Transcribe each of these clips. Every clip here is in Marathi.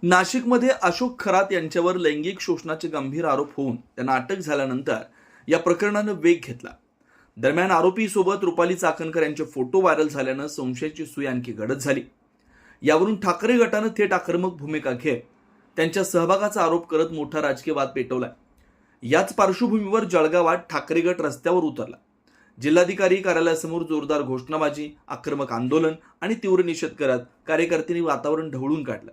नाशिकमध्ये अशोक खरात यांच्यावर लैंगिक शोषणाचे गंभीर आरोप होऊन त्यांना अटक झाल्यानंतर या प्रकरणानं वेग घेतला। दरम्यान आरोपीसोबत रुपाली चाकणकर यांचे फोटो व्हायरल झाल्यानं संशयाची सुई आणखी गडद झाली। यावरून ठाकरे गटानं थेट आक्रमक भूमिका घेत त्यांच्या सहभागाचा आरोप करत मोठा राजकीय वाद पेटवलाय। याच पार्श्वभूमीवर जळगावात ठाकरे गट रस्त्यावर उतरला। जिल्हाधिकारी कार्यालयासमोर जोरदार घोषणाबाजी, आक्रमक आंदोलन आणि तीव्र निषेध करत कार्यकर्त्यांनी वातावरण ढवळून काढलं।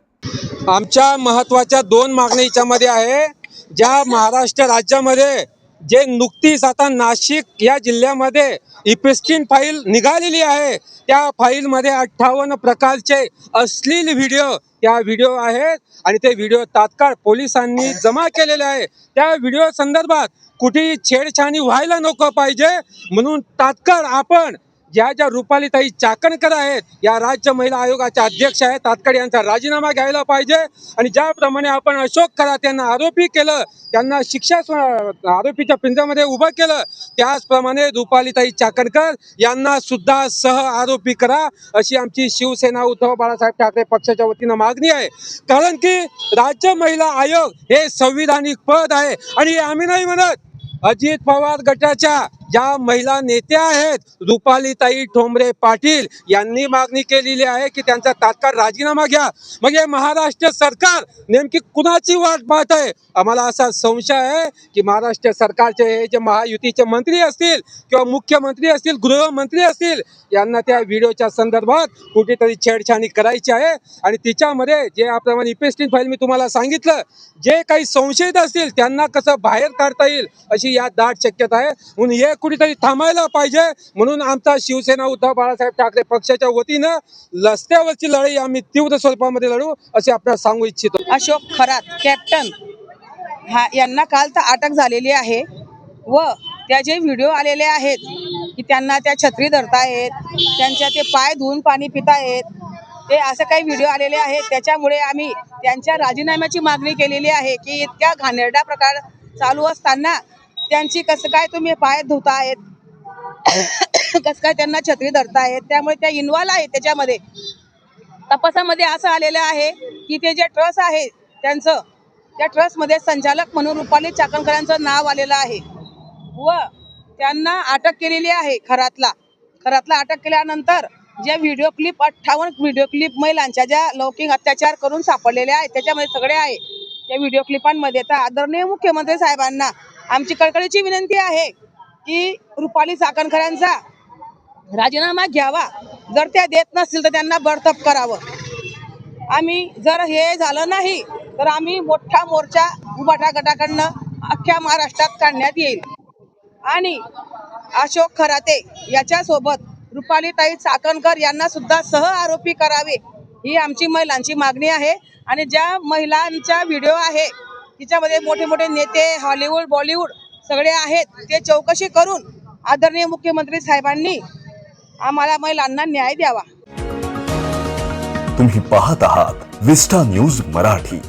आमच्या महत्त्वाच्या दोन मागण्या याच्यामध्ये आहे। ज्या महाराष्ट्र राज्यामध्ये जे नुकतीच आता नाशिक या जिल्ह्यामध्ये इपेस्टिन फाईल निघालेली आहे, त्या फाईलमध्ये 58 प्रकारचे अश्लील व्हिडिओ आहेत आणि ते व्हिडिओ तात्काळ पोलिसांनी जमा केलेले आहे। त्या व्हिडिओ संदर्भात कुठेही छेडछाणी व्हायला नको पाहिजे म्हणून तात्काळ आपण ज्या रुपालीताई चाकणकर आहेत, या राज्य महिला आयोगाच्या अध्यक्ष आहेत, तात्काळ यांचा राजीनामा घ्यायला पाहिजे। आणि ज्याप्रमाणे आपण अशोक खरात यांना आरोपी केलं, त्यांना शिक्षा आरोपीच्या पिंजऱ्यामध्ये उभं केलं, त्याचप्रमाणे रुपालीताई चाकणकर यांना सुद्धा सह आरोपी करा, अशी आमची शिवसेना उद्धव बाळासाहेब ठाकरे पक्षाच्या वतीनं मागणी आहे। कारण की राज्य महिला आयोग हे संविधानिक पद आहे आणि आम्ही नाही म्हणत, अजित पवार गटाच्या ज्या महिला नेत्या आहेत रुपालीताई ठोंबरे पाटील यांनी मागणी केलेली आहे की त्यांचा तात्काळ राजीनामा घ्या। मग हे महाराष्ट्र सरकार नेमकी कुणाची वाट पाहत आहे? आम्हाला असा संशय आहे की महाराष्ट्र सरकारचे हे जे महायुतीचे मंत्री असतील किंवा मुख्यमंत्री असतील, गृहमंत्री असतील, यांना त्या व्हिडिओच्या संदर्भात कुठेतरी छेडछाणी करायची आहे। आणि तिच्यामध्ये जे याप्रमाणे इपेस्टिन फाईल मी तुम्हाला सांगितलं, जे काही संशयित असतील त्यांना कसं बाहेर काढता येईल अशी या दाट शक्यता आहे। म्हणून हे कुठेतरी थांबायला पाहिजे। म्हणून आमचा शिवसेना उद्धव बाळासाहेब ठाकरे पक्षाच्या वतीनं रस्त्यावरची लढाई आम्ही तीव्र स्वरूपामध्ये लढू असे आपल्याला सांगू इच्छितो। अशोक खरात कॅप्टन यांना काल तर अटक झालेली आहे व त्याचे व्हिडिओ आलेले आहेत की त्यांना त्या छत्री धरतायत, त्यांच्या ते पाय धुवून पाणी पितायत, ते असं काही व्हिडिओ आलेले आहेत। त्याच्यामुळे आम्ही त्यांच्या राजीनाम्याची मागणी केलेली आहे की इतक्या घाणेरडा प्रकार चालू असताना त्यांची कसं काय तुम्ही पाय धुतायत, कसं काय त्यांना छत्री धरतायत, त्यामुळे त्या इन्व्हॉल्व आहेत। त्याच्यामध्ये तपासामध्ये असं आलेलं आहे की ते जे ट्रस्ट आहे त्यांचं, त्या ट्रस्टमध्ये संचालक म्हणून रुपाली चाकणकरांचं नाव आलेलं आहे व त्यांना अटक केलेली आहे। खरातला अटक केल्यानंतर ज्या व्हिडिओ क्लिप 58 व्हिडिओ क्लिप महिलांच्या ज्या लैंगिक अत्याचार करून सापडलेल्या आहेत त्याच्यामध्ये सगळे आहे त्या व्हिडिओ क्लिपांमध्ये। तर आदरणीय मुख्यमंत्री साहेबांना आमची कळकळीची विनंती आहे की रुपाली चाकणकरांचा राजीनामा घ्यावा, जर त्या देत नसतील तर त्यांना बडतर्फ करावं। आम्ही जर हे झालं नाही तर आम्ही मोठा मोर्चा उभाटा गटाकडनं अख्ख्या महाराष्ट्रात काढण्यात येईल आणि अशोक खराते याच्यासोबत रुपालीताई चाकणकर यांना सुद्धा सह आरोपी करावे, ही आमची महिलांची मागणी आहे। आणि ज्या महिलांचा व्हिडिओ आहे तिच्यामध्ये मोठे मोठे नेते, हॉलिवूड, बॉलिवूड सगळे आहेत, ते चौकशी करून आदरणीय मुख्यमंत्री साहेबांनी आम्हाला महिलांना न्याय द्यावा। तुम्ही पाहत आहात विस्टा न्यूज मराठी।